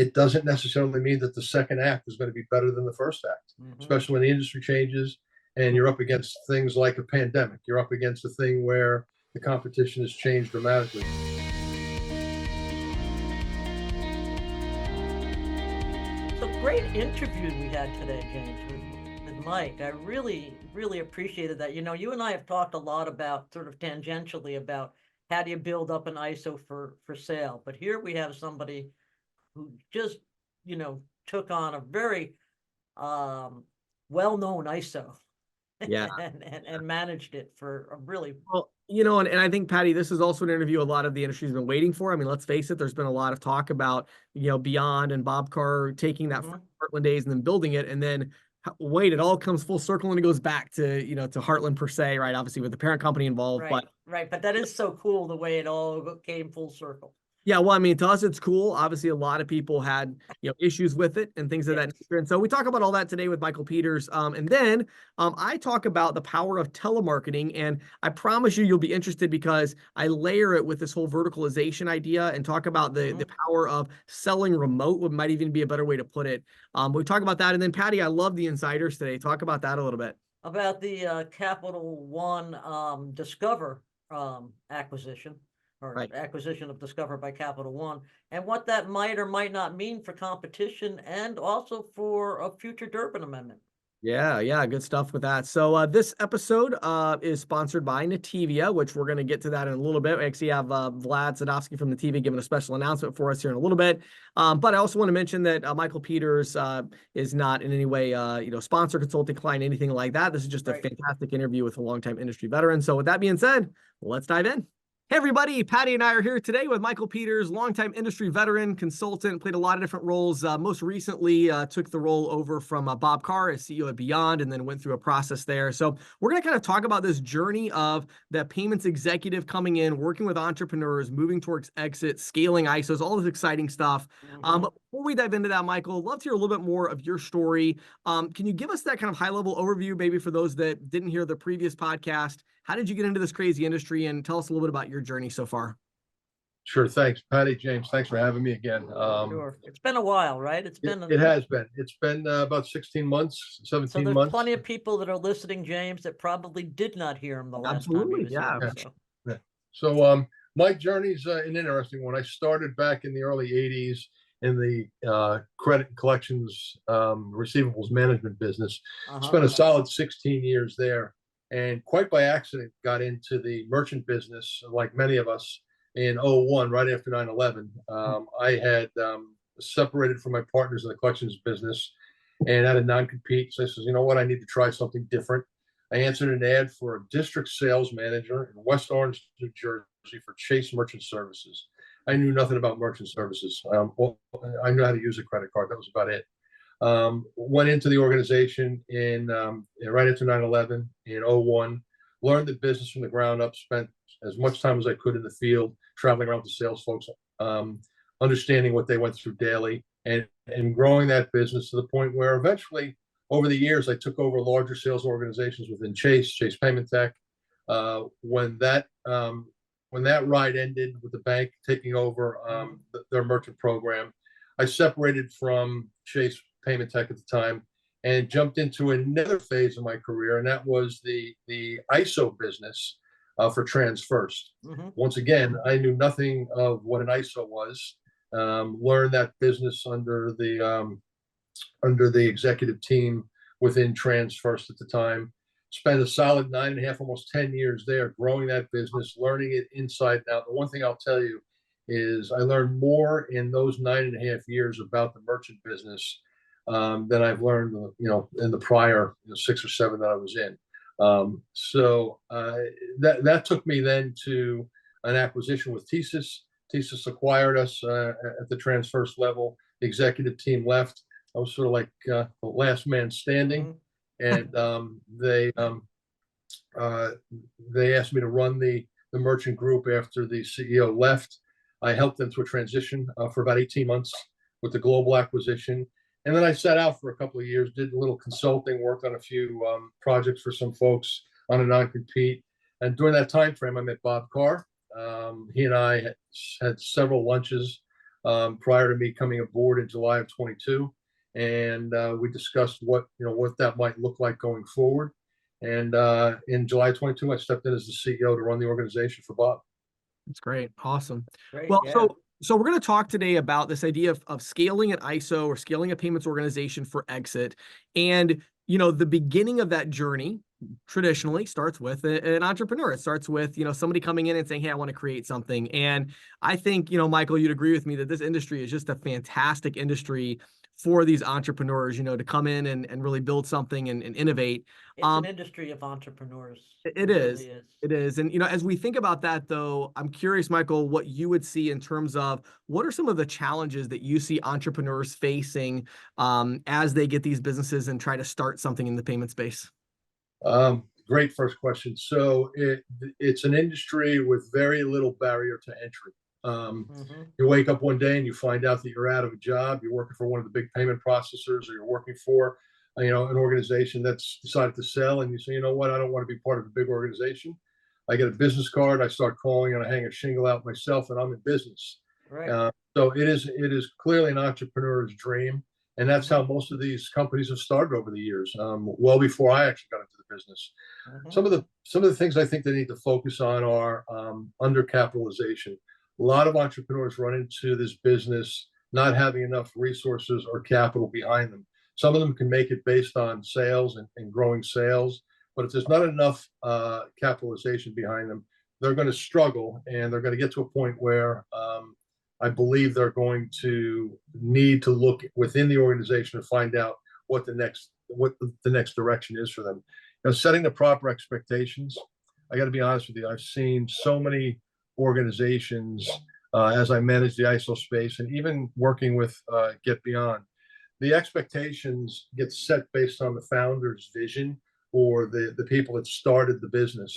it doesn't necessarily mean that the second act is going to be better than the first act, especially when the industry changes and you're up against things like a pandemic. You're up against a thing where the competition has changed dramatically. So great interview we had today, James, with Mike. I really, really appreciated that. You know, you and I have talked a lot about, sort of tangentially, about how do you build up an ISO for sale. But here we have somebody who just, took on a very well-known ISO. Yeah. and managed it for a really well, and I think, Patti, this is also an interview a lot of the industry's been waiting for. I mean, let's face it, there's been a lot of talk about, Beyond and Bob Carr taking that Heartland days and then building it. And then wait, it all comes full circle and it goes back to, to Heartland per se, right? Obviously with the parent company involved. Right. But that is so cool the way it all came full circle. Yeah, well, I mean, to us, it's cool. Obviously, a lot of people had, issues with it and things of that nature. And so we talk about all that today with Michael Peters. And then I talk about the power of telemarketing. And I promise you'll be interested because I layer it with this whole verticalization idea and talk about the power of selling remote, what might even be a better way to put it. We talk about that. And then, Patti, I love the insiders today. Talk about that a little bit. About the Capital One Discover acquisition. Acquisition of Discover by Capital One, and what that might or might not mean for competition and also for a future Durbin Amendment. Yeah, good stuff with that. So this episode is sponsored by Nativia, which we're going to get to that in a little bit. We actually have Vlad Sadovsky from Nativia giving a special announcement for us here in a little bit. But I also want to mention that Michael Peters is not in any way, sponsor, consulting, client, anything like that. This is just a fantastic interview with a longtime industry veteran. So with that being said, let's dive in. Hey everybody, Patti and I are here today with Michael Peters, longtime industry veteran, consultant, played a lot of different roles. Most recently took the role over from Bob Carr as CEO at Beyond and then went through a process there. So we're going to kind of talk about this journey of the payments executive coming in, working with entrepreneurs, moving towards exit, scaling ISOs, all this exciting stuff. But before we dive into that, Michael, I'd love to hear a little bit more of your story. Can you give us that kind of high level overview, maybe for those that didn't hear the previous podcast? How did you get into this crazy industry, and tell us a little bit about your journey so far? Sure. Thanks, Patti. James, thanks for having me again. Sure. It's been a while, right? It has been. It's been about 16 months, 17 months. So there's plenty of people that are listening, James, that probably did not hear him the last time he was here. So my journey's an interesting one. I started back in the early 80s in the credit and collections receivables management business. Spent a solid 16 years there. And quite by accident, got into the merchant business, like many of us, in 01, right after 9/11. I had separated from my partners in the collections business and had a non-compete. So I said, you know what, I need to try something different. I answered an ad for a district sales manager in West Orange, New Jersey for Chase Merchant Services. I knew nothing about merchant services. Well, I knew how to use a credit card. That was about it. Went into the organization in right after 9/11 in 01, learned the business from the ground up, spent as much time as I could in the field, traveling around with the sales folks, understanding what they went through daily and growing that business to the point where eventually over the years, I took over larger sales organizations within Chase Payment Tech. When that ride ended with the bank taking over their merchant program, I separated from Chase Payment Tech at the time and jumped into another phase of my career, and that was the ISO business for TransFirst. Once again, I knew nothing of what an ISO was. Learned that business under the executive team within TransFirst at the time. Spent a solid 9.5, almost 10 years there, growing that business, learning it inside out. The one thing I'll tell you is I learned more in those 9.5 years about the merchant business than I've learned, in the prior 6 or 7 that I was in. So that took me then to an acquisition with TSYS. TSYS acquired us at the TransFirst level. The executive team left. I was sort of like the last man standing, and they asked me to run the merchant group after the CEO left. I helped them through a transition for about 18 months with the global acquisition. And then I sat out for a couple of years, did a little consulting, worked on a few projects for some folks on a non-compete. And during that time frame, I met Bob Carr. He and I had several lunches prior to me coming aboard in July of 22. And we discussed what that might look like going forward. And in July 22, I stepped in as the CEO to run the organization for Bob. That's great. Awesome. Great, Well, yeah. so we're going to talk today about this idea of scaling an ISO or scaling a payments organization for exit. And, the beginning of that journey traditionally starts with an entrepreneur. It starts with, somebody coming in and saying, hey, I want to create something. And I think, Michael, you'd agree with me that this industry is just a fantastic industry for these entrepreneurs, to come in and really build something and innovate. It's an industry of entrepreneurs. It is. Really is. It is. And, as we think about that, though, I'm curious, Michael, what you would see in terms of what are some of the challenges that you see entrepreneurs facing as they get these businesses and try to start something in the payment space? Great first question. So it's an industry with very little barrier to entry. You wake up one day and you find out that you're out of a job, you're working for one of the big payment processors, or you're working for an organization that's decided to sell, and you say, you know what, I don't want to be part of a big organization. I get a business card, I start calling, and I hang a shingle out myself, and I'm in business. Right. So it is clearly an entrepreneur's dream, and that's how most of these companies have started over the years. Well before I actually got into the business. Some of the things I think they need to focus on are undercapitalization. A lot of entrepreneurs run into this business not having enough resources or capital behind them. Some of them can make it based on sales and growing sales, but if there's not enough capitalization behind them, they're going to struggle, and they're going to get to a point where I believe they're going to need to look within the organization to find out what the next direction is for them. Setting the proper expectations. I got to be honest with you. I've seen so many organizations as I manage the ISO space, and even working with Get Beyond. The expectations get set based on the founder's vision or the people that started the business.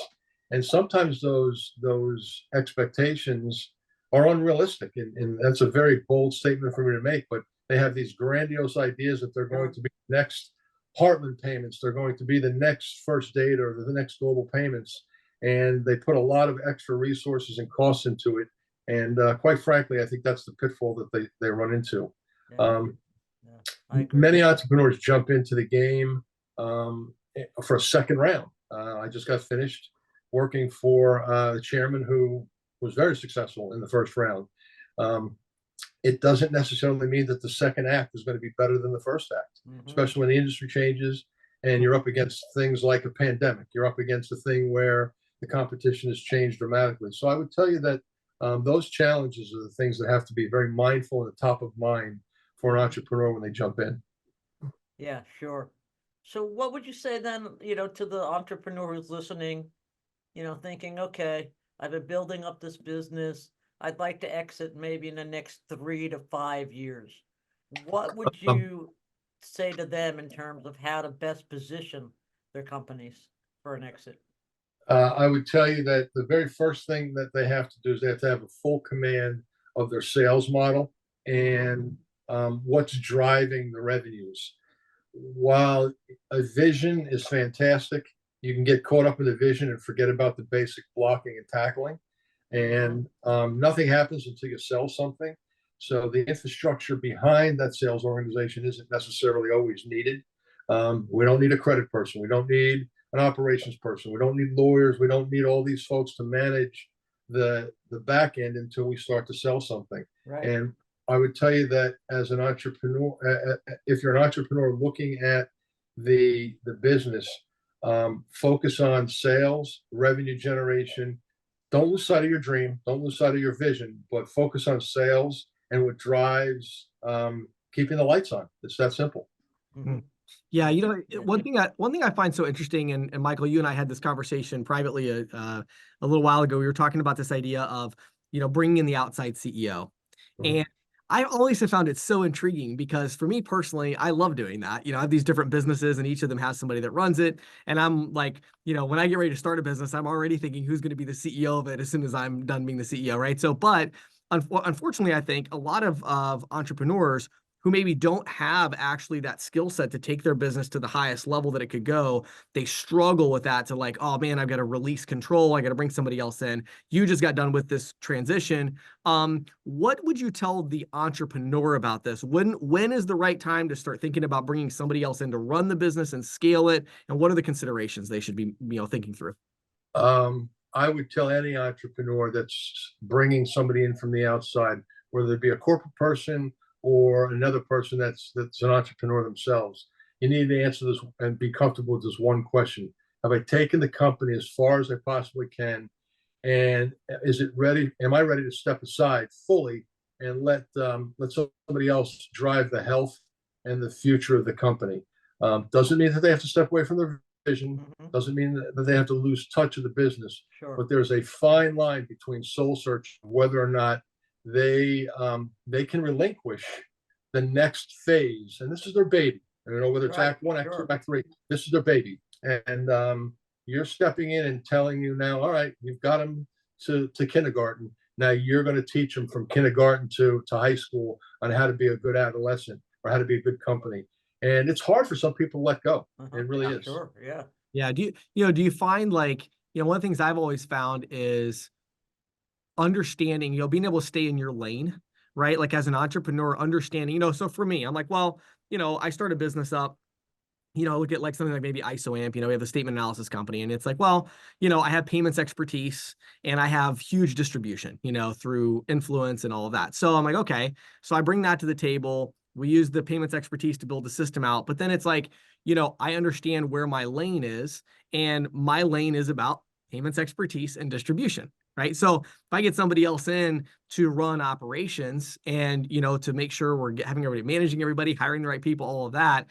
And sometimes those expectations are unrealistic. And that's a very bold statement for me to make, but they have these grandiose ideas that they're going to be next Heartland Payments, they're going to be the next First Data or the next Global Payments. And they put a lot of extra resources and costs into it. And quite frankly, I think that's the pitfall that they run into. Many entrepreneurs jump into the game for a second round. I just got finished working for the chairman who was very successful in the first round. It doesn't necessarily mean that the second act is going to be better than the first act, especially when the industry changes and you're up against things like a pandemic. You're up against a thing where the competition has changed dramatically. So I would tell you that those challenges are the things that have to be very mindful and top of mind for an entrepreneur when they jump in. Yeah, sure. So what would you say then, to the entrepreneur who's listening, thinking, okay, I've been building up this business. I'd like to exit maybe in the next 3 to 5 years. What would you say to them in terms of how to best position their companies for an exit? I would tell you that the very first thing that they have to do is they have to have a full command of their sales model and what's driving the revenues. While a vision is fantastic, you can get caught up in the vision and forget about the basic blocking and tackling. And nothing happens until you sell something. So the infrastructure behind that sales organization isn't necessarily always needed. We don't need a credit person. We don't need an operations person. We don't need lawyers. We don't need all these folks to manage the back end until we start to sell something. Right. And I would tell you that as an entrepreneur, if you're an entrepreneur looking at the business, focus on sales, revenue generation. Don't lose sight of your dream. Don't lose sight of your vision, but focus on sales and what drives keeping the lights on. It's that simple. Yeah, one thing I find so interesting, and Michael, you and I had this conversation privately a little while ago. We were talking about this idea of bringing in the outside CEO, and I always have found it so intriguing because for me personally, I love doing that. I have these different businesses and each of them has somebody that runs it. And I'm like, when I get ready to start a business, I'm already thinking who's going to be the CEO of it as soon as I'm done being the CEO, right? So, but unfortunately, I think a lot of entrepreneurs who maybe don't have actually that skill set to take their business to the highest level that it could go. They struggle with that to like, oh man, I've got to release control. I got to bring somebody else in. You just got done with this transition. What would you tell the entrepreneur about this? When is the right time to start thinking about bringing somebody else in to run the business and scale it? And what are the considerations they should be, thinking through? I would tell any entrepreneur that's bringing somebody in from the outside, whether it be a corporate person or another person that's an entrepreneur themselves, you need to answer this and be comfortable with this one question: have I taken the company as far as I possibly can? And is it ready? Am I ready to step aside fully and let somebody else drive the health and the future of the company? Doesn't mean that they have to step away from their vision. Doesn't mean that they have to lose touch of the business. Sure. But there's a fine line between soul search, whether or not they can relinquish the next phase, and this is their baby. I don't know whether it's Right, Act 1, Act 2, sure. Act 3. This is their baby, and you're stepping in and telling you now, all right, you've got them to kindergarten. Now you're going to teach them from kindergarten to high school on how to be a good adolescent or how to be a good company. And it's hard for some people to let go. It really Yeah, is. sure. Yeah. Yeah. Do you find like, one of the things I've always found is understanding, being able to stay in your lane, right? Like as an entrepreneur, understanding, so for me, I'm like, well, I start a business up, look at like something like maybe ISOAMP, we have a statement analysis company, and it's like, well, I have payments expertise and I have huge distribution, through influence and all of that. So I'm like, okay, so I bring that to the table. We use the payments expertise to build the system out, but then it's like, I understand where my lane is, and my lane is about payments expertise and distribution, right? So if I get somebody else in to run operations and, to make sure we're having everybody, managing everybody, hiring the right people, all of that,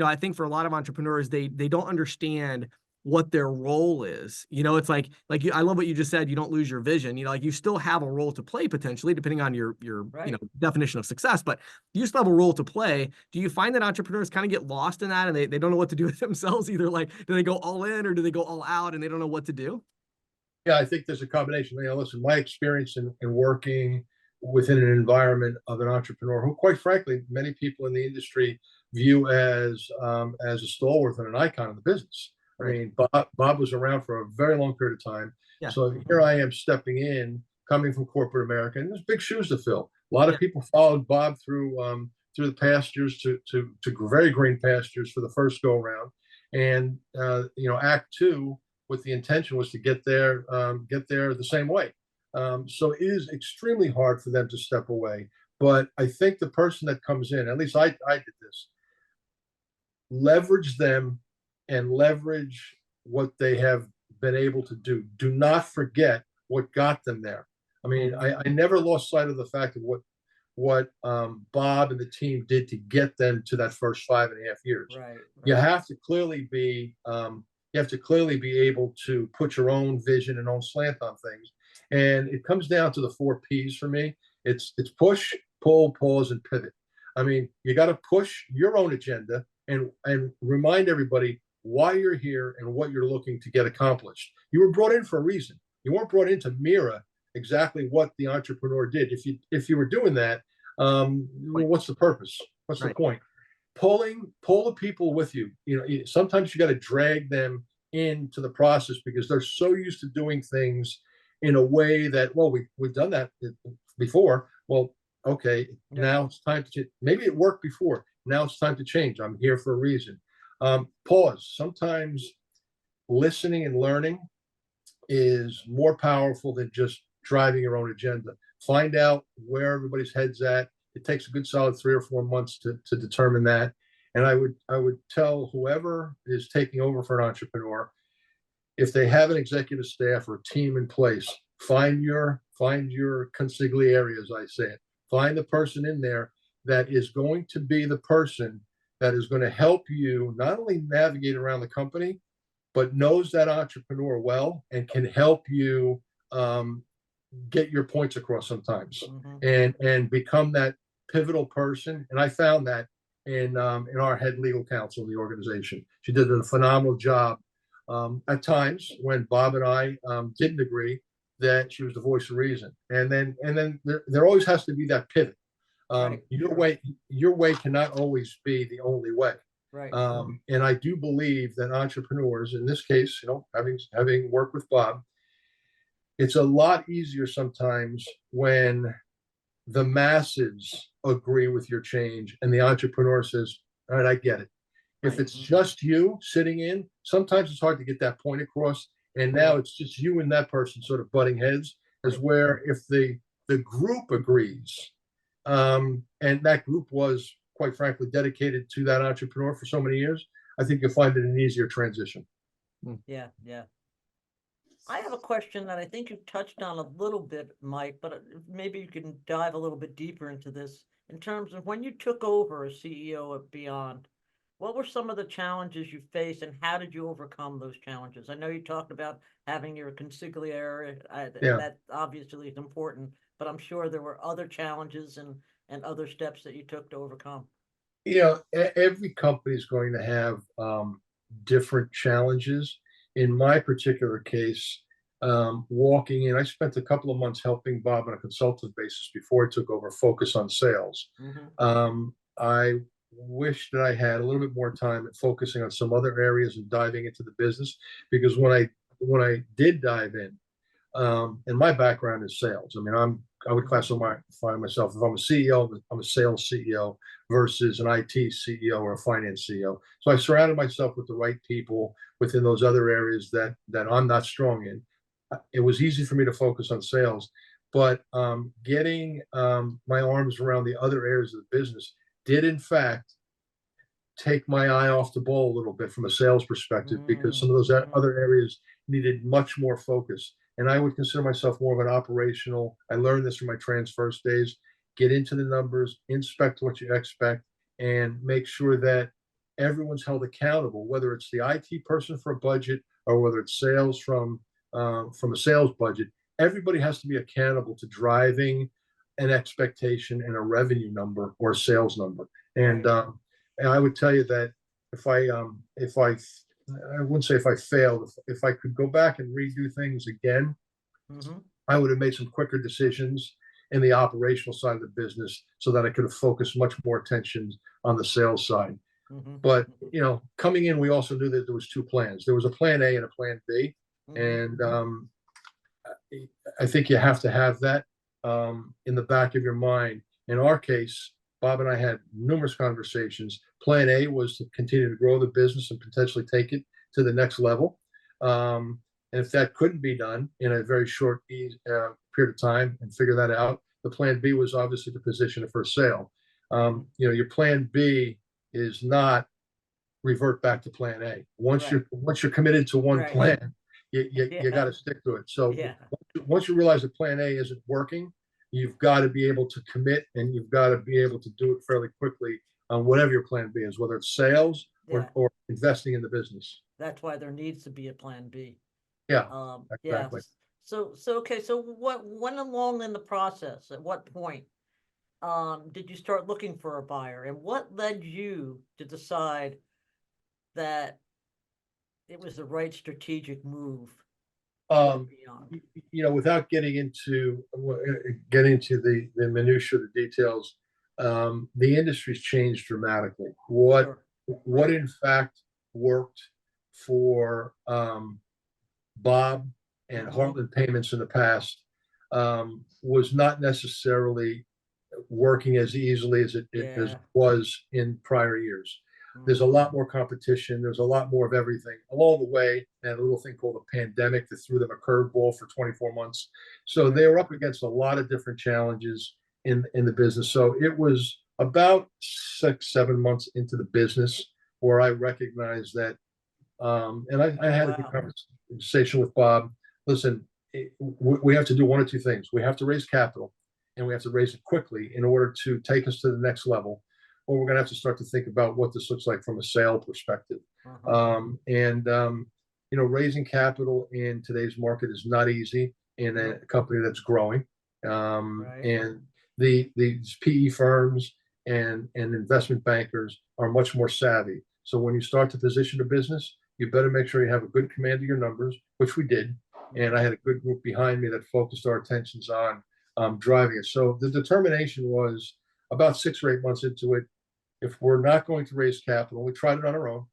I think for a lot of entrepreneurs, they don't understand what their role is. It's like I love what you just said. You don't lose your vision. Like you still have a role to play potentially, depending on your Right. definition of success. But you still have a role to play. Do you find that entrepreneurs kind of get lost in that and they don't know what to do with themselves? Either like, do they go all in or do they go all out and they don't know what to do? Yeah, I think there's a combination. Listen, my experience in working within an environment of an entrepreneur who, quite frankly, many people in the industry view as a stalwart and an icon of the business. I Right. mean, Bob was around for a very long period of time. Yeah. So here I am stepping in, coming from corporate America, and there's big shoes to fill. A lot of Yeah. people followed Bob through the pastures to very green pastures for the first go around, and Act 2 with the intention was to get there the same way. So it is extremely hard for them to step away. But I think the person that comes in, at least I did this, leverage them and leverage what they have been able to do. Do not forget what got them there. I mean, I never lost sight of the fact of what Bob and the team did to get them to that first 5.5 years. Right. You have to clearly be able to put your own vision and own slant on things. And it comes down to the 4 P's for me. It's push, pull, pause, and pivot. I mean, you got to push your own agenda and remind everybody why you're here and what you're looking to get accomplished. You were brought in for a reason. You weren't brought in to mirror exactly what the entrepreneur did. If you were doing that, what's the purpose? What's the point? Pull the people with you. Sometimes you got to drag them into the process because they're so used to doing things in a way that, well, we've done that before. Well, okay, now it's time to maybe it worked before. Now it's time to change. I'm here for a reason. Pause. Sometimes listening and learning is more powerful than just driving your own agenda. Find out where everybody's head's at. It takes a good solid 3 or 4 months to determine that. And I would tell whoever is taking over for an entrepreneur, if they have an executive staff or a team in place, find your consigliere, as I say it. Find the person in there that is going to be the person that is going to help you not only navigate around the company, but knows that entrepreneur well and can help you get your points across sometimes, and become that pivotal person. And I found that in our head legal counsel in the organization. She did a phenomenal job. At times when Bob and I didn't agree, that she was the voice of reason. And then there always has to be that pivot. Right, Your sure. way cannot always be the only way. Right. And I do believe that entrepreneurs, in this case, having worked with Bob, it's a lot easier sometimes when the masses agree with your change and the entrepreneur says, all right, I get it. If Right. it's just you sitting in, sometimes it's hard to get that point across. And now it's just you and that person sort of butting heads, as Right. where if the group agrees, and that group was quite frankly dedicated to that entrepreneur for so many years, I think you'll find it an easier transition. Yeah, yeah. I have a question that I think you touched on a little bit, Mike, but maybe you can dive a little bit deeper into this in terms of when you took over as CEO of Beyond. What were some of the challenges you faced, and how did you overcome those challenges? I know you talked about having your consigliere, and Yeah. that obviously is important, but I'm sure there were other challenges and other steps that you took to overcome. Every company is going to have different challenges. In my particular case, walking in, I spent a couple of months helping Bob on a consultative basis before I took over, focus on sales. I wish that I had a little bit more time at focusing on some other areas and diving into the business, because when I did dive in, and my background is sales. I mean, I would classify myself, if I'm a CEO, I'm a sales CEO versus an IT CEO or a finance CEO. So I surrounded myself with the right people within those other areas that I'm not strong in. It was easy for me to focus on sales, but getting my arms around the other areas of the business did in fact take my eye off the ball a little bit from a sales perspective, because some of those other areas needed much more focus. And I would consider myself more of an operational. I learned this from my transverse days. Get into the numbers, inspect what you expect, and make sure that everyone's held accountable, whether it's the IT person for a budget or whether it's sales from a sales budget. Everybody has to be accountable to driving an expectation and a revenue number or a sales number. And and I would tell you that I wouldn't say if I failed, if I could go back and redo things again, I would have made some quicker decisions in the operational side of the business so that I could have focused much more attention on the sales side. But coming in, we also knew that there was two plans. There was a plan A and a plan B, and I think you have to have that in the back of your mind. In our case, Bob and I had numerous conversations. Plan A was to continue to grow the business and potentially take it to the next level. And if that couldn't be done in a very short period of time and figure that out, the plan B was obviously to position it for a sale. Your plan B is not revert back to plan A. Once you're committed to one plan, you got to stick to it. So once you realize that plan A isn't working, you've got to be able to commit, and you've got to be able to do it fairly quickly on whatever your plan B is, whether it's sales or investing in the business. That's why there needs to be a plan B. Yeah, exactly. So okay. So what went along in the process? At what point did you start looking for a buyer, and what led you to decide that it was the right strategic move? Without getting into the minutia, the details, the industry's changed dramatically. What in fact worked for Bob and Heartland Payments in the past was not necessarily working as easily as it was in prior years. There's a lot more competition. There's a lot more of everything along the way, and a little thing called a pandemic that threw them a curveball for 24 months. So they were up against a lot of different challenges in the business. So it was about 6-7 months into the business where I recognized that, and I had a good conversation with Bob. Listen, we have to do one of two things. We have to raise capital, and we have to raise it quickly in order to take us to the next level, or we're going to have to start to think about what this looks like from a sale perspective. Raising capital in today's market is not easy in a company that's growing. And these PE firms and investment bankers are much more savvy. So when you start to position a business, you better make sure you have a good command of your numbers, which we did. And I had a good group behind me that focused our attentions on driving it. So the determination was, about 6 or 8 months into it, if we're not going to raise capital, we tried it on our own.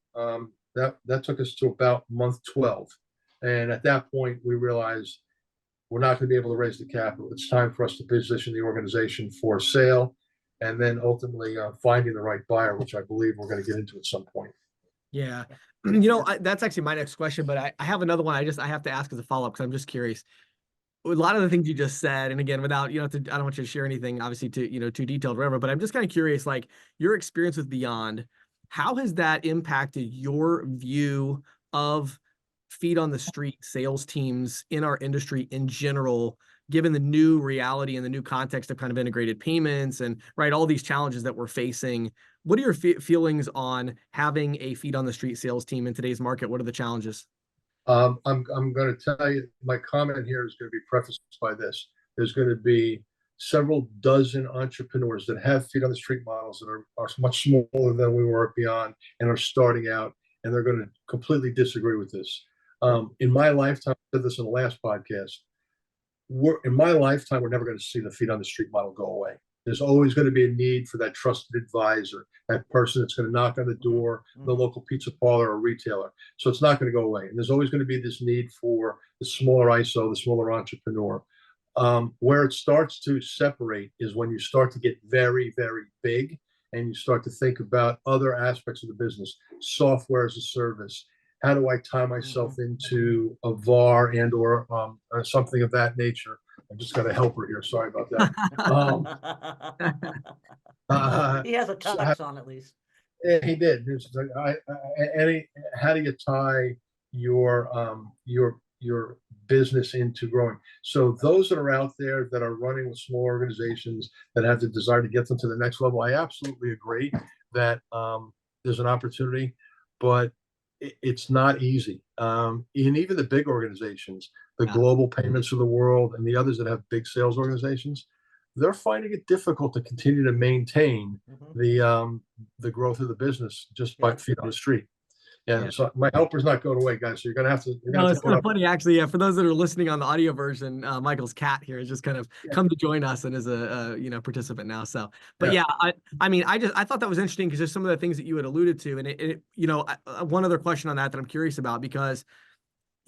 That took us to about month 12. And at that point, we realized we're not going to be able to raise the capital. It's time for us to position the organization for sale, and then ultimately finding the right buyer, which I believe we're going to get into at some point. Yeah. You know, that's actually my next question, but I have another one. I have to ask as a follow-up because I'm just curious. A lot of the things you just said, and again, without, I don't want you to share anything, obviously, too detailed, whatever, but I'm just kind of curious, like your experience with Beyond, how has that impacted your view of feet on the street sales teams in our industry in general, given the new reality and the new context of kind of integrated payments and all these challenges that we're facing? What are your feelings on having a feet on the street sales team in today's market? What are the challenges? I'm going to tell you, my comment here is going to be prefaced by this. There's going to be several dozen entrepreneurs that have feet on the street models that are much smaller than we were at Beyond and are starting out, and they're going to completely disagree with this. In my lifetime, I said this in the last podcast, in my lifetime, we're never going to see the feet on the street model go away. There's always going to be a need for that trusted advisor, that person that's going to knock on the door, the local pizza parlor or retailer. So it's not going to go away. And there's always going to be this need for the smaller ISO, the smaller entrepreneur. Where it starts to separate is when you start to get very, very big and you start to think about other aspects of the business, software as a service. How do I tie myself into a VAR and or something of that nature? I just got a helper here. Sorry about that. He has a tux on at least. Yeah, he did. How do you tie your business into growing? So those that are out there that are running with small organizations that have the desire to get them to the next level, I absolutely agree that there's an opportunity, but it's not easy. And even the big organizations, the global payments of the world and the others that have big sales organizations, they're finding it difficult to continue to maintain the growth of the business just by feet on the street. So my helper's not going away, guys. So you're gonna have to. No, it's kind of funny, actually. Yeah, for those that are listening on the audio version, Michael's cat here has just kind of come to join us and is a participant now. So, but I thought that was interesting because there's some of the things that you had alluded to, and one other question on that I'm curious about, because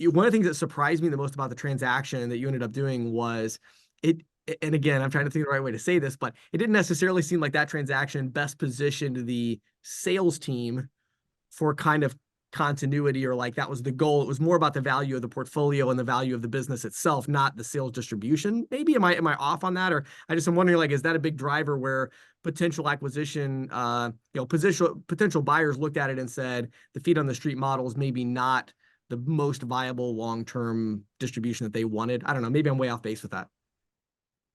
one of the things that surprised me the most about the transaction that you ended up doing was it. And again, I'm trying to think of the right way to say this, but it didn't necessarily seem like that transaction best positioned the sales team for kind of continuity, or like that was the goal. It was more about the value of the portfolio and the value of the business itself, not the sales distribution. Maybe am I off on that? Or I'm wondering, like, is that a big driver where potential acquisition, potential buyers looked at it and said the feet on the street model is maybe not the most viable long-term distribution that they wanted? I don't know. Maybe I'm way off base with that.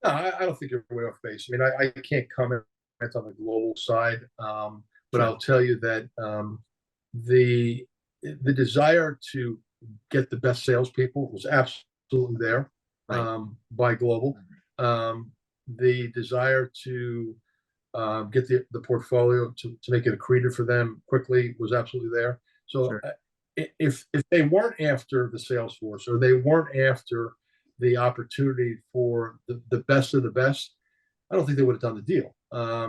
No, I don't think you're way off base. I mean, I can't comment on the global side, but I'll tell you that the desire to get the best salespeople was absolutely there by global. The desire to get the portfolio to make it accretive for them quickly was absolutely there. So if they weren't after the sales force, or they weren't after the opportunity for the best of the best, I don't think they would have done the deal.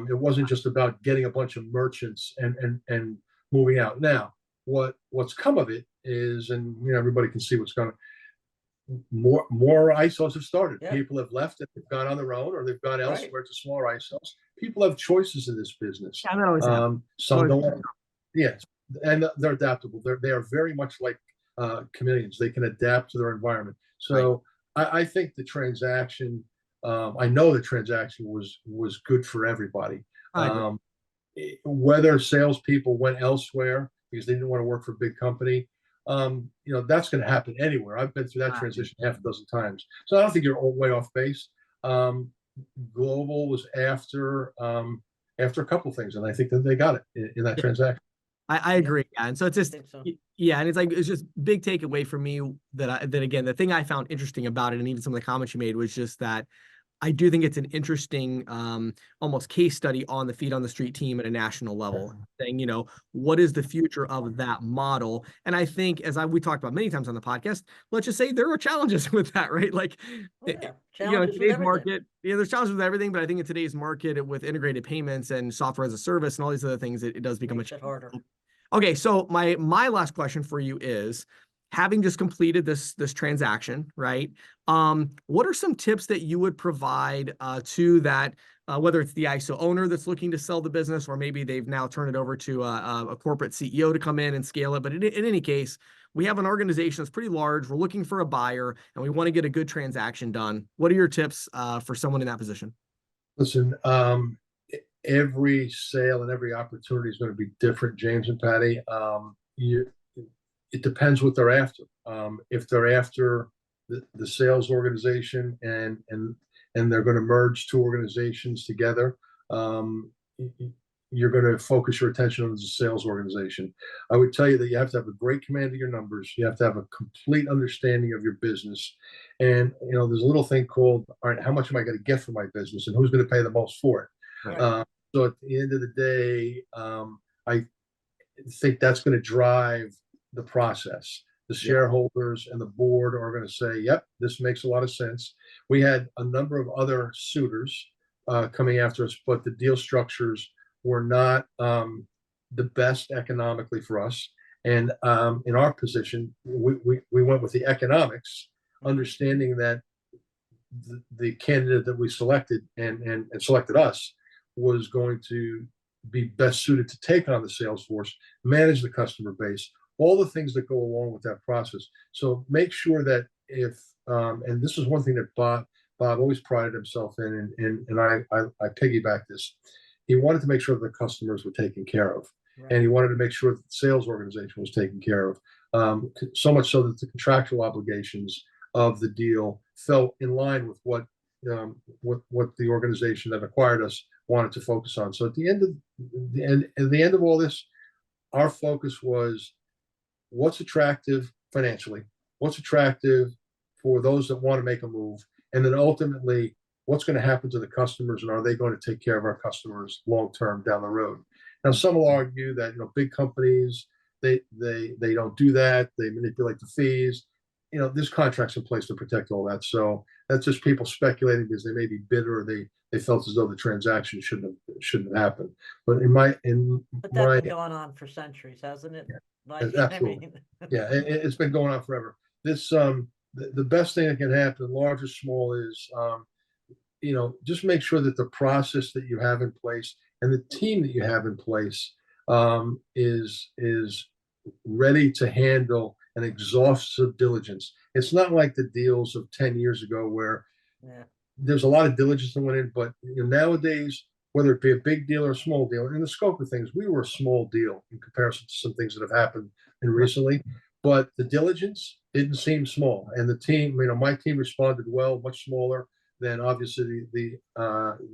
It wasn't just about getting a bunch of merchants and moving out. Now, what's come of it is, and everybody can see what's going on. More ISOs have started. People have left and they've gone on their own, or they've gone elsewhere to smaller ISOs. People have choices in this business. Some don't. Yes, and they're adaptable. They are very much like chameleons. They can adapt to their environment. So I think the transaction. I know the transaction was good for everybody. Whether salespeople went elsewhere because they didn't want to work for a big company, that's going to happen anywhere. I've been through that transition half a dozen times. So I don't think you're way off base. Global was after a couple of things, and I think that they got it in that transaction. I agree. And so it's just, and it's just big takeaway for me that again, the thing I found interesting about it, and even some of the comments you made, was just that I do think it's an interesting, almost case study on the feet on the street team at a national level, saying, what is the future of that model? And I think, we talked about many times on the podcast, let's just say there are challenges with that, right? Like, in today's market, there's challenges with everything, but I think in today's market with integrated payments and software as a service and all these other things, it does become Makes it harder. Okay, so my last question for you is, having just completed this transaction, right? What are some tips that you would provide to that, whether it's the ISO owner that's looking to sell the business, or maybe they've now turned it over to a corporate CEO to come in and scale it. But in any case, we have an organization that's pretty large. We're looking for a buyer, and we want to get a good transaction done. What are your tips for someone in that position? Listen, every sale and every opportunity is going to be different, James and Patty. It depends what they're after. If they're after the sales organization and they're going to merge two organizations together, you're going to focus your attention on the sales organization. I would tell you that you have to have a great command of your numbers. You have to have a complete understanding of your business. And, there's a little thing called, all right, how much am I going to get for my business and who's going to pay the most for it? Right. So at the end of the day, I think that's going to drive the process. The shareholders and the board are going to say, yep, this makes a lot of sense. We had a number of other suitors coming after us, but the deal structures were not the best economically for us. And in our position, we went with the economics, understanding that the candidate that we selected and selected us was going to be best suited to take on the sales force, manage the customer base, all the things that go along with that process. So make sure that if, and this is one thing that Bob always prided himself in, and I piggyback this. He wanted to make sure that the customers were taken care of. Right. And he wanted to make sure that the sales organization was taken care of. So much so that the contractual obligations of the deal fell in line with what the organization that acquired us wanted to focus on. So at the end of all this, our focus was what's attractive financially, what's attractive for those that want to make a move, and then ultimately what's going to happen to the customers, and are they going to take care of our customers long term down the road? Now, some will argue that big companies they don't do that, they manipulate the fees. There's contracts in place to protect all that. So that's just people speculating because they may be bitter, or they felt as though the transaction shouldn't have happened. But that's been going on for centuries, hasn't it? Yeah, absolutely. Yeah, it's been going on forever. This the best thing that can happen, large or small, is just make sure that the process that you have in place and the team that you have in place is ready to handle an exhaustive diligence. It's not like the deals of 10 years ago where there's a lot of diligence that went in, but nowadays, whether it be a big deal or a small deal, in the scope of things, we were a small deal in comparison to some things that have happened recently. But the diligence didn't seem small, and the team, my team responded well, much smaller than obviously the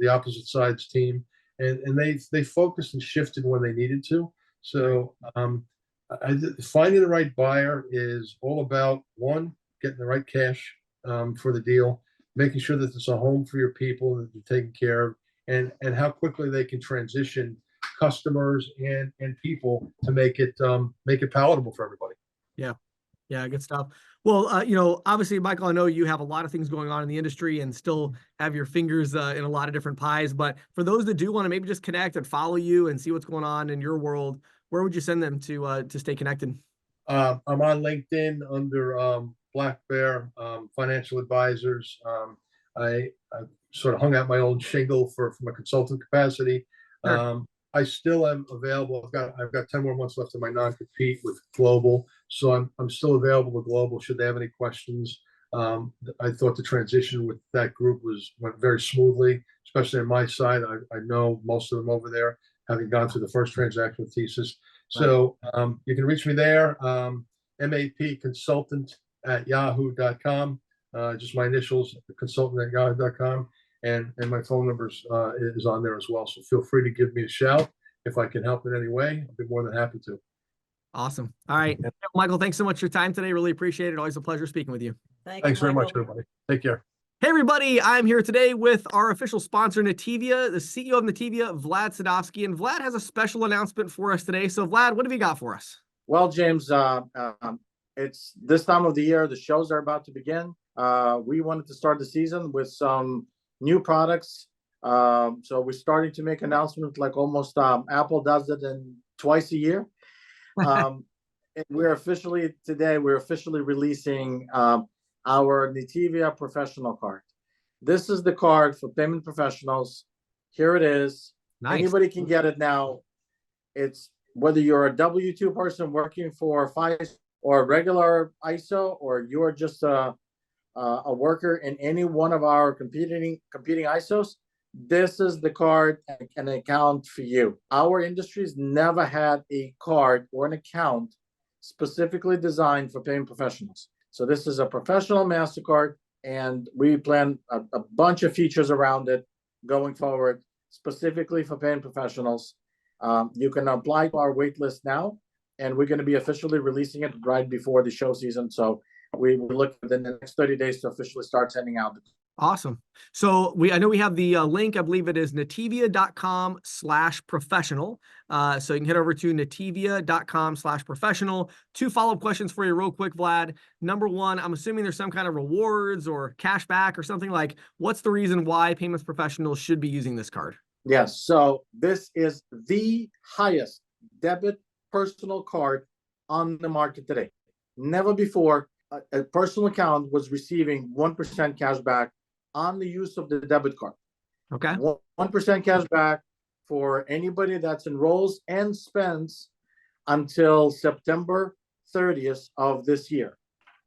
opposite side's team, and they focused and shifted when they needed to. So finding the right buyer is all about, one, getting the right cash for the deal, making sure that it's a home for your people that they're taken care of, and how quickly they can transition customers and people to make it palatable for everybody. Yeah, good stuff. Well, obviously, Michael, I know you have a lot of things going on in the industry and still have your fingers in a lot of different pies. But for those that do want to maybe just connect and follow you and see what's going on in your world, where would you send them to stay connected? I'm on LinkedIn under Black Bear Financial Advisors. I sort of hung out my own shingle from a consultant capacity. Sure. I still am available. I've got 10 more months left of my non-compete with Global, so I'm still available to Global should they have any questions. I thought the transition with that group went very smoothly, especially on my side. I know most of them over there, having gone through the first transaction with Thesis. So you can reach me there, mapconsultant@yahoo.com. Just my initials, consultant@yahoo.com. And my phone number is on there as well. So feel free to give me a shout if I can help in any way. I'll be more than happy to. Awesome. All right. Michael, thanks so much for your time today. Really appreciate it. Always a pleasure speaking with you. Thanks very much, everybody. Take care. Hey everybody, I'm here today with our official sponsor, Nativia, the CEO of Nativia, Vlad Sadovsky, and Vlad has a special announcement for us today. So Vlad, what have you got for us? Well, James, it's this time of the year. The shows are about to begin. We wanted to start the season with some new products. So we're starting to make announcements like almost Apple does it in twice a year. And we're officially releasing our Nativia Professional Card. This is the card for payment professionals. Here it is. Nice. Anybody can get it now. It's whether you're a W-2 person working for FICE or a regular ISO, or you're just a worker in any one of our competing ISOs, this is the card and an account for you. Our industry's never had a card or an account specifically designed for payment professionals. So this is a professional MasterCard, and we plan a bunch of features around it going forward, specifically for payment professionals. You can apply to our wait list now, and we're going to be officially releasing it right before the show season. So we will look within the next 30 days to officially start sending out. Awesome. So I know we have the link. I believe it is nativia.com/professional. So you can head over to nativia.com/professional. 2 follow-up questions for you real quick, Vlad. Number 1, I'm assuming there's some kind of rewards or cash back or something. Like, what's the reason why payments professionals should be using this card? Yes. So this is the highest debit personal card on the market today. Never before a personal account was receiving 1% cash back on the use of the debit card. Okay. 1% cash back for anybody that's enrolls and spends until September 30th of this year.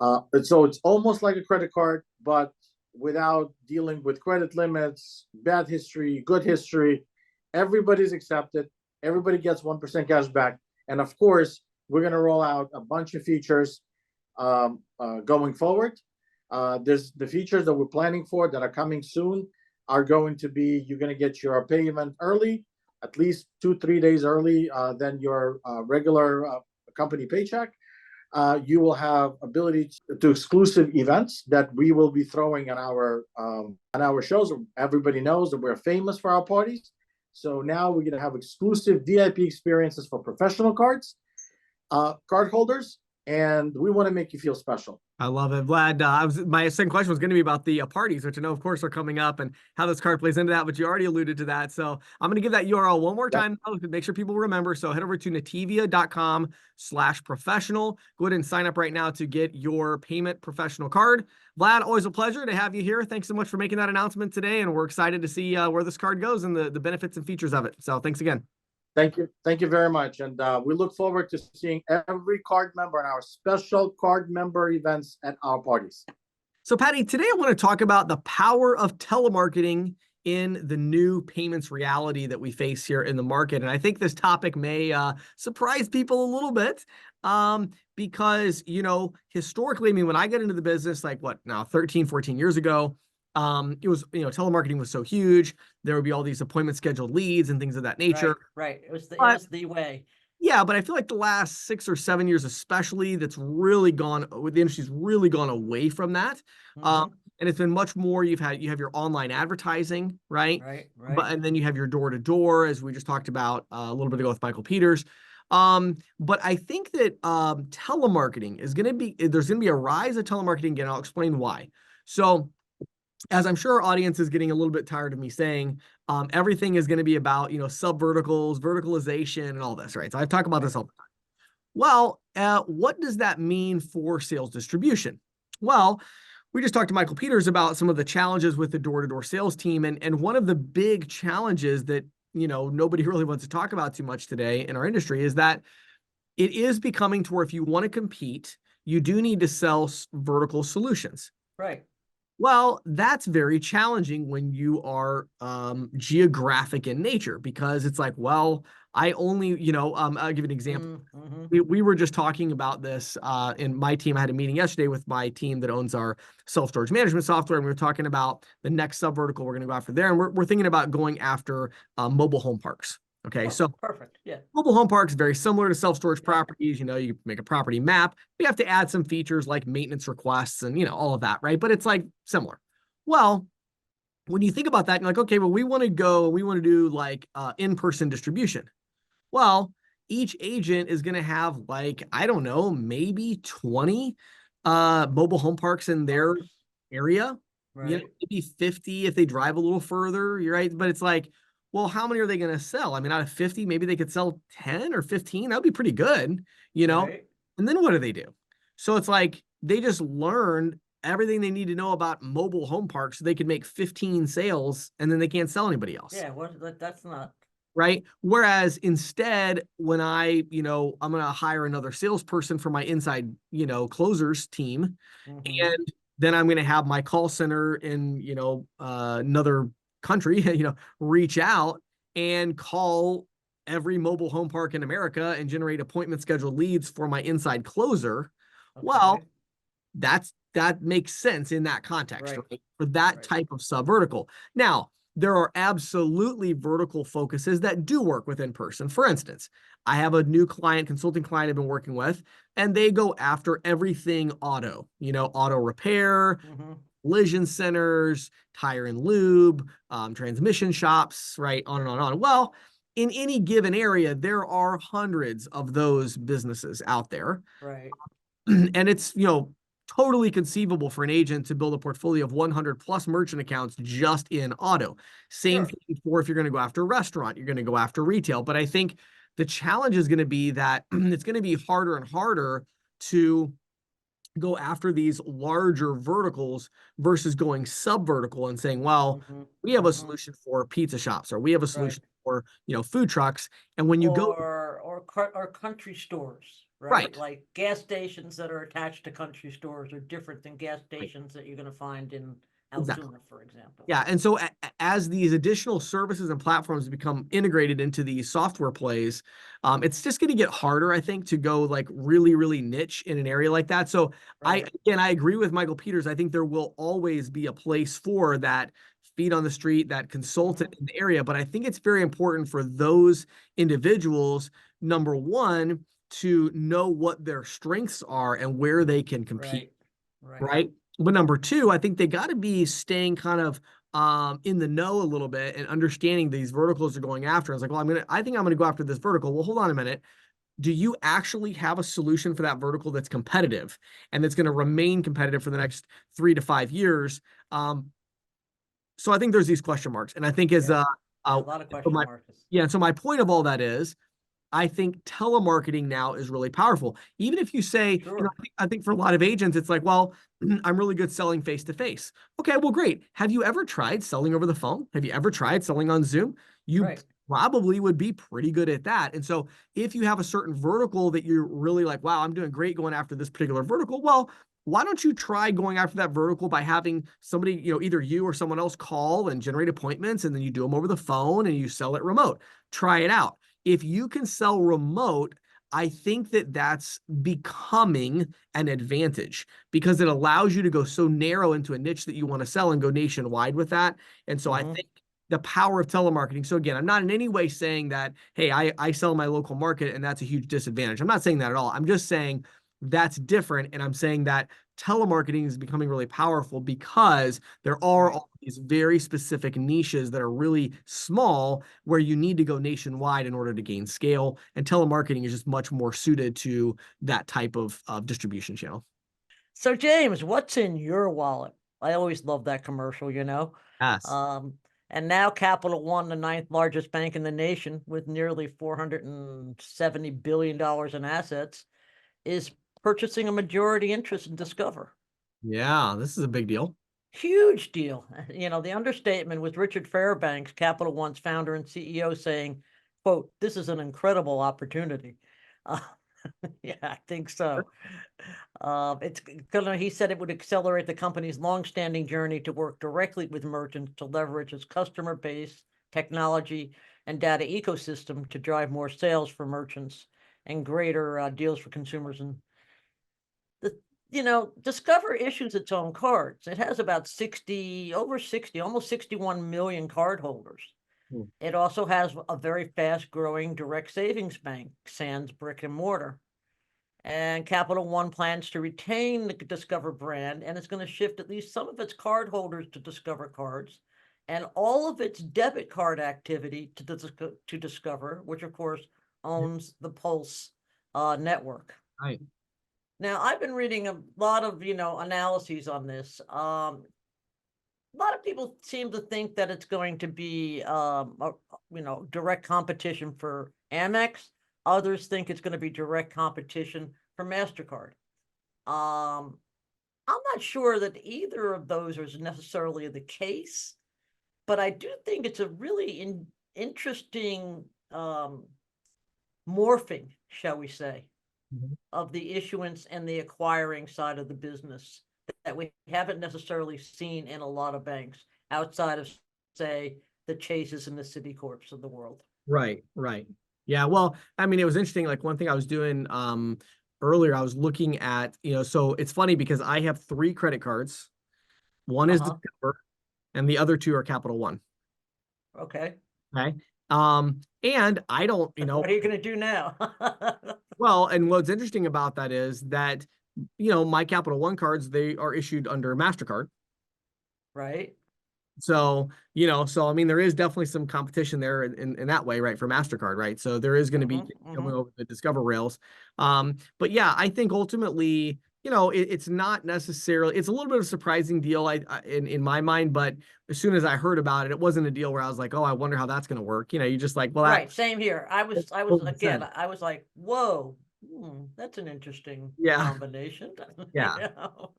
So it's almost like a credit card, but without dealing with credit limits, bad history, good history. Everybody's accepted. Everybody gets 1% cash back. And of course, we're going to roll out a bunch of features going forward. There's the features that we're planning for that are coming soon are going to be, you're going to get your payment early, at least 2-3 days early than your regular company paycheck. You will have ability to exclusive events that we will be throwing on our shows. Everybody knows that we're famous for our parties. So now we're going to have exclusive VIP experiences for professional card holders, and we want to make you feel special. I love it, Vlad. My second question was going to be about the parties, which I know, of course, are coming up, and how this card plays into that. But you already alluded to that, so I'm going to give that URL one more time to make sure people remember. So head over to nativia.com/professional. Go ahead and sign up right now to get your payment professional card. Vlad, always a pleasure to have you here. Thanks so much for making that announcement today, and we're excited to see where this card goes and the benefits and features of it. So thanks again. Thank you very much, and we look forward to seeing every card member in our special card member events at our parties. So Patti, today I want to talk about the power of telemarketing in the new payments reality that we face here in the market. And I think this topic may surprise people a little bit because, you know, historically, I mean, when I got into the business, like 13, 14 years ago, it was, you know, telemarketing was so huge. There would be all these appointment scheduled leads and things of that nature. Right. It was the way. Yeah, but I feel like the last 6 or 7 years, especially, the industry's really gone away from that. And it's been much more. You have your online advertising, right? Right. And then you have your door to door, as we just talked about a little bit ago with Michael Peters. But I think that telemarketing there's going to be a rise of telemarketing again. I'll explain why. So, as I'm sure our audience is getting a little bit tired of me saying, everything is going to be about, you know, sub-verticals, verticalization, and all this, right? So I've talked about this all the time. Well, what does that mean for sales distribution? Well, we just talked to Michael Peters about some of the challenges with the door-to-door sales team. And one of the big challenges that, you know, nobody really wants to talk about too much today in our industry is that it is becoming to where if you want to compete, you do need to sell vertical solutions. Right. Well, that's very challenging when you are geographic in nature, because it's like, well, I only, you know, I'll give you an example. We were just talking about this in my team. I had a meeting yesterday with my team that owns our self-storage management software, and we were talking about the next sub-vertical we're going to go after there. And we're thinking about going after mobile home parks. Okay, so perfect. Yeah. Mobile home parks, very similar to self-storage properties. You know, you make a property map. We have to add some features like maintenance requests and, you know, all of that, right? But it's like similar. Well, when you think about that, you're like, okay, well, we want to do like in-person distribution. Well, each agent is going to have like, I don't know, maybe 20 mobile home parks in their Parks. area. Right. Maybe 50 if they drive a little further. You're right. But it's like, well, how many are they going to sell? I mean, out of 50, maybe they could sell 10 or 15. That would be pretty good, Right. And then what do? So it's like they just learned everything they need to know about mobile home parks so they could make 15 sales and then they can't sell anybody else. Yeah, that's not Right. Whereas instead, when I'm going to hire another salesperson for my inside, closers team, and then I'm going to have my call center in, another country, reach out and call every mobile home park in America and generate appointment scheduled leads for my inside closer. Well, that makes sense in that context, right? For that type of sub vertical. Now, there are absolutely vertical focuses that do work with in person. For instance, I have a new consulting client I've been working with, and they go after everything auto, auto repair, collision centers, tire and lube, transmission shops, right? On and on and on. Well, in any given area, there are hundreds of those businesses out there. right. And it's, totally conceivable for an agent to build a portfolio of 100 plus merchant accounts just in auto. Same thing for if you're going to go after a restaurant, you're going to go after retail. But I think the challenge is going to be that it's going to be harder and harder to go after these larger verticals versus going sub vertical and saying, well, we have a solution for pizza shops, or we have a solution for, food trucks. And when you go or country stores, right? Right. Like gas stations that are attached to country stores are different than gas stations that you're going to find in Altoona, for example. Yeah. And so as these additional services and platforms become integrated into these software plays, it's just going to get harder, I think, to go like really, really niche in an area like that. So I agree with Michael Peters. I think there will always be a place for that feet on the street, that consultant in the area. But I think it's very important for those individuals, number one, to know what their strengths are and where they can compete. Right. But number two, I think they got to be staying kind of in the know a little bit and understanding these verticals they're going after. It's like, well, I think I'm going to go after this vertical. Well, hold on a minute. Do you actually have a solution for that vertical that's competitive and that's going to remain competitive for the next 3 to 5 years? So I think there's these question marks. And I think a lot of question marks. Yeah. And so my point of all that is, I think telemarketing now is really powerful. Even if you say, I think for a lot of agents, it's like, well, I'm really good selling face to face. Okay, well, great. Have you ever tried selling over the phone? Have you ever tried selling on Zoom? You probably would be pretty good at that. And so if you have a certain vertical that you're really like, wow, I'm doing great going after this particular vertical, well, why don't you try going after that vertical by having somebody, either you or someone else call and generate appointments, and then you do them over the phone and you sell it remote. Try it out. If you can sell remote, I think that that's becoming an advantage because it allows you to go so narrow into a niche that you want to sell and go nationwide with that. And so I think the power of telemarketing. So again, I'm not in any way saying that, hey, I sell my local market and that's a huge disadvantage. I'm not saying that at all. I'm just saying that's different. And I'm saying that telemarketing is becoming really powerful because there are all these very specific niches that are really small where you need to go nationwide in order to gain scale. And telemarketing is just much more suited to that type of distribution channel. So James, what's in your wallet? I always love that commercial, Yes. And now Capital One, the 9th largest bank in the nation with nearly $470 billion in assets, is purchasing a majority interest in Discover. Yeah, this is a big deal. Huge deal. The understatement was Richard Fairbanks, Capital One's founder and CEO, saying, quote, "This is an incredible opportunity." Yeah, I think so. He said it would accelerate the company's long-standing journey to work directly with merchants to leverage its customer base, technology, and data ecosystem to drive more sales for merchants and greater deals for consumers. And Discover issues its own cards. It has about almost 61 million cardholders. It also has a very fast growing direct savings bank, sans brick and mortar. And Capital One plans to retain the Discover brand, and it's going to shift at least some of its card holders to Discover cards, and all of its debit card activity to Discover, which of course owns the Pulse network. Right. Now, I've been reading a lot of, analyses on this. A lot of people seem to think that it's going to be, direct competition for Amex. Others think it's going to be direct competition for MasterCard. I'm not sure that either of those is necessarily the case, but I do think it's a really interesting morphing, shall we say, of the issuance and the acquiring side of the business that we haven't necessarily seen in a lot of banks outside of, say, the Chases and the Citicorps of the world. Right, right. Yeah, well, I mean, it was interesting. Like one thing I was doing earlier, I was looking at, so it's funny because I have 3 credit cards. One is Discover, and the other 2 are Capital One. Okay. Okay. And I don't, What are you going to do now? well, and what's interesting about that is that, my Capital One cards, they are issued under MasterCard. Right. So, I mean, there is definitely some competition there in that way, right, for MasterCard, right? So there is going to be coming over the Discover rails. But yeah, I think ultimately, it's not necessarily, it's a little bit of a surprising deal in my mind, but as soon as I heard about it, it wasn't a deal where I was like, oh, I wonder how that's going to work. You're just like, well, right. Same here. I was again, sense. I was like, whoa, that's an interesting combination. Yeah.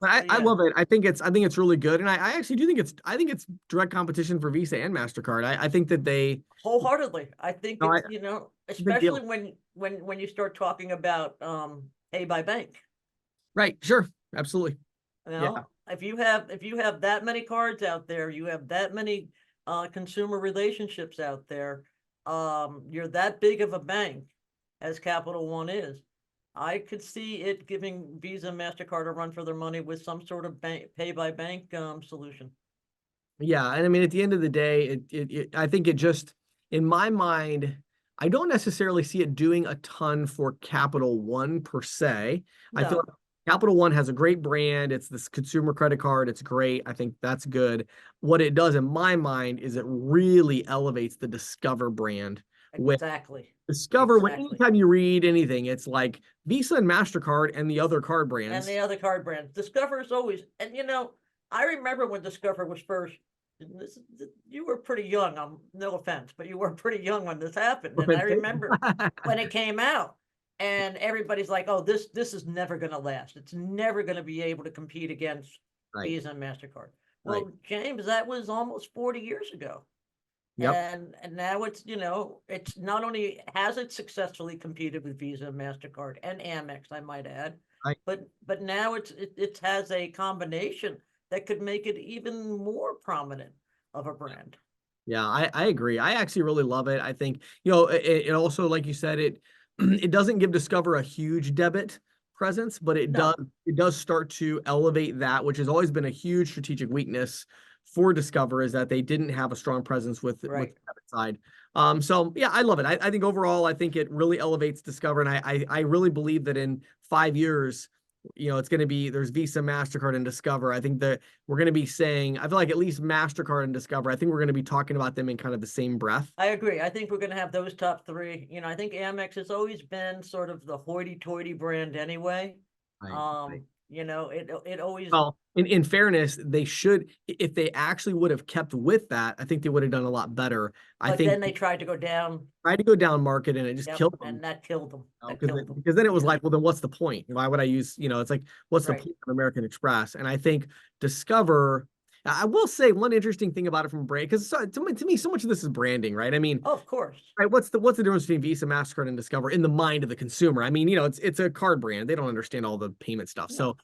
But I love it. I think it's really good. And I actually do think it's direct competition for Visa and MasterCard. I think that they wholeheartedly. I think it's, especially when you start talking about pay by bank. Right. Sure. Absolutely. If you have that many cards out there, you have that many consumer relationships out there, you're that big of a bank as Capital One is. I could see it giving Visa and MasterCard a run for their money with some sort of pay by bank solution. Yeah, and I mean, at the end of the day, I think it just, in my mind, I don't necessarily see it doing a ton for Capital One per se. No. I feel like Capital One has a great brand. It's this consumer credit card. It's great. I think that's good. What it does in my mind is it really elevates the Discover brand. Exactly. Discover, when anytime you read anything, it's like Visa and MasterCard and the other card brands. Discover is always, and I remember when Discover was first, you were pretty young, no offense, but you were pretty young when this happened. And I remember when it came out and everybody's like, oh, this is never going to last. It's never going to be able to compete against Visa and MasterCard. Well, James, that was almost 40 years ago. Yep. And now it's, it's not only has it successfully competed with Visa and MasterCard and Amex, I might add, but now it has a combination that could make it even more prominent of a brand. Yeah, I agree. I actually really love it. I think, it also, like you said, it doesn't give Discover a huge debit presence, but it does start to elevate that, which has always been a huge strategic weakness for Discover, is that they didn't have a strong presence with the debit side. So yeah, I love it. I think overall, I think it really elevates Discover, and I really believe that in 5 years, it's going to be, there's Visa, MasterCard, and Discover. I think that we're going to be saying, I feel like at least MasterCard and Discover, I think we're going to be talking about them in kind of the same breath. I agree. I think we're going to have those top 3. I think Amex has always been sort of the hoity-toity brand anyway. It always. Well, in fairness, they should, if they actually would have kept with that, I think they would have done a lot better. I think then they tried to go down market, and it just killed them. And that killed them. Because then it was like, well, then what's the point? Why would I use, it's like, what's the point of American Express? And I think Discover, I will say one interesting thing about it from brand, because to me, so much of this is branding, right? I mean, of course, right? What's the difference between Visa, MasterCard, and Discover in the mind of the consumer? I mean, it's a card brand. They don't understand all the payment stuff. No. So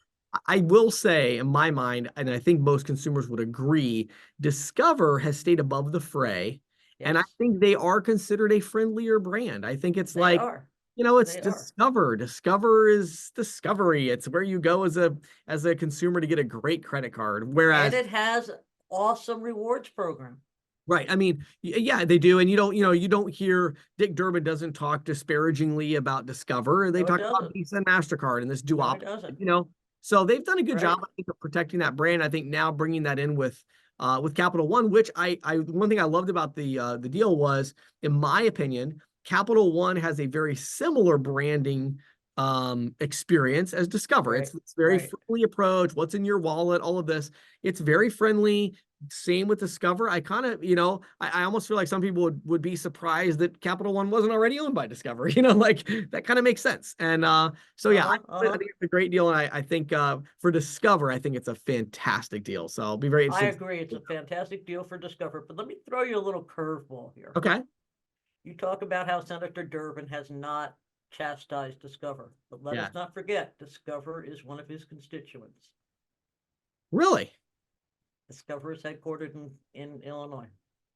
I will say, in my mind, and I think most consumers would agree, Discover has stayed above the fray, and I think they are considered a friendlier brand. I think it's it's Discover. Discover is discovery. It's where you go as a consumer to get a great credit card. Whereas, and it has awesome rewards program. Right. I mean, yeah, they do. And you don't hear Dick Durbin doesn't talk disparagingly about Discover. They No, it talk about doesn't. Visa and MasterCard and this No, duopoly, it doesn't. So they've done a good Right. job, I think, of protecting that brand. I think now bringing that in with Capital One, which one thing I loved about the deal was, in my opinion, Capital One has a very similar branding experience as Discover. Right, It's very right. friendly approach. What's in your wallet? All of this. It's very friendly. Same with Discover. I kind of, I almost feel like some people would be surprised that Capital One wasn't already owned by Discover. Like that kind of makes sense. And so yeah, I think it's a great deal. And I think for Discover, I think it's a fantastic deal. So I'll be very I interested. agree. It's a fantastic deal for Discover, but let me throw you a little curveball here. Okay. You talk about how Senator Durbin has not chastised Discover, but let Yeah. us not forget, Discover is one of his constituents. Really? Discover is headquartered in Illinois.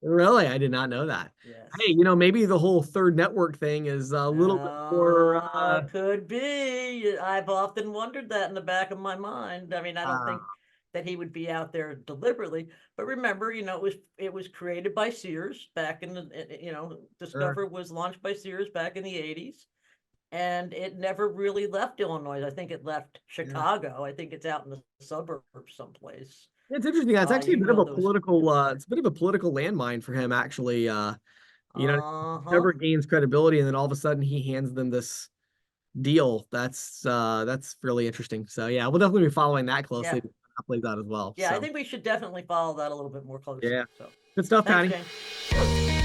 Really? I did not know that. Yes. Hey, maybe the whole third network thing is a little bit more. Could be. I've often wondered that in the back of my mind. I mean, I don't think that he would be out there deliberately, but remember, it was created by Sears back in the, Discover was launched by Sears back in the 80s, and it never really left Illinois. I think it left Chicago. I think it's out in the suburbs someplace. It's interesting. It's actually a bit of a those. political. It's a bit of a political landmine for him, actually. Never gains credibility, and then all of a sudden he hands them this deal. That's really interesting. So yeah, we'll definitely be following that closely. Yeah. That plays out as well. Yeah, So. I think we should definitely follow that a little bit more closely. Yeah. So Good stuff, thanks, Patty. James.